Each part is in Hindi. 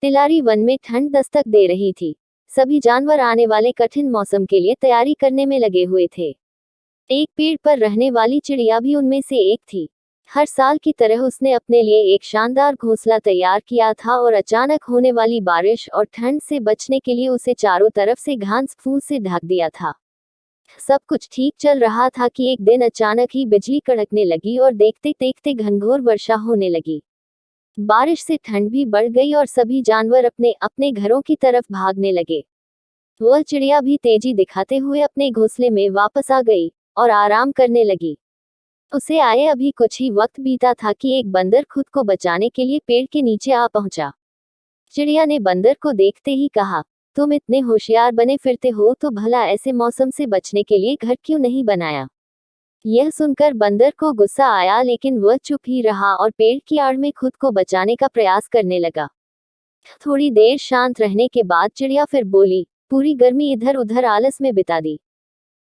तिलारी वन में ठंड दस्तक दे रही थी। सभी जानवर आने वाले कठिन मौसम के लिए तैयारी करने में लगे हुए थे। एक पेड़ पर रहने वाली चिड़िया भी उनमें से एक थी। हर साल की तरह उसने अपने लिए एक शानदार घोंसला तैयार किया था और अचानक होने वाली बारिश और ठंड से बचने के लिए उसे चारों तरफ से घास फूस से ढक दिया था। सब कुछ ठीक चल रहा था कि एक दिन अचानक ही बिजली कड़कने लगी और देखते देखते घनघोर वर्षा होने लगी। बारिश से ठंड भी बढ़ गई और सभी जानवर अपने अपने घरों की तरफ भागने लगे। वह चिड़िया भी तेजी दिखाते हुए अपने घोंसले में वापस आ गई और आराम करने लगी। उसे आए अभी कुछ ही वक्त बीता था कि एक बंदर खुद को बचाने के लिए पेड़ के नीचे आ पहुंचा। चिड़िया ने बंदर को देखते ही कहा, तुम इतने होशियार बने फिरते हो तो भला ऐसे मौसम से बचने के लिए घर क्यों नहीं बनाया। यह सुनकर बंदर को गुस्सा आया, लेकिन वह चुप ही रहा और पेड़ की आड़ में खुद को बचाने का प्रयास करने लगा। थोड़ी देर शांत रहने के बाद चिड़िया फिर बोली, पूरी गर्मी इधर उधर आलस में बिता दी।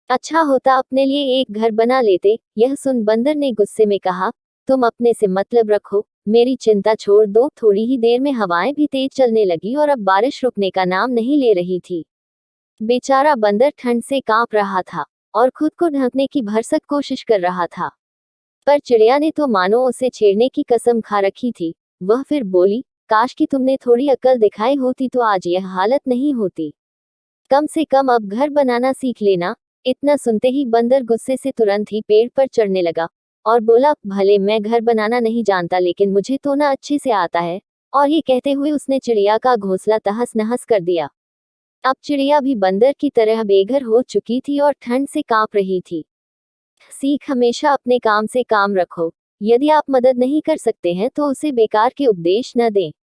अच्छा होता अपने लिए एक घर बना लेते। यह सुन बंदर ने गुस्से में कहा, तुम अपने से मतलब रखो, मेरी चिंता छोड़ दो। थोड़ी ही देर में हवाएं भी तेज चलने लगी और अब बारिश रुकने का नाम नहीं ले रही थी। बेचारा बंदर ठंड से कांप रहा था और खुद को ढकने की भरसक कोशिश कर रहा था। पर चिड़िया ने तो मानो उसे छेड़ने की कसम खा रखी थी। वह फिर बोली, काश कि तुमने थोड़ी अक्ल दिखाई होती तो आज यह हालत नहीं होती। कम से कम अब घर बनाना सीख लेना। इतना सुनते ही बंदर गुस्से से तुरंत ही पेड़ पर चढ़ने लगा और बोला, भले मैं घर बनाना नहीं जानता लेकिन मुझे तो ना अच्छे से आता है। और ये कहते हुए उसने चिड़िया का घोंसला तहस नहस कर दिया। अब चिड़िया भी बंदर की तरह बेघर हो चुकी थी और ठंड से कांप रही थी। सीख, हमेशा अपने काम से काम रखो। यदि आप मदद नहीं कर सकते हैं तो उसे बेकार के उपदेश न दें।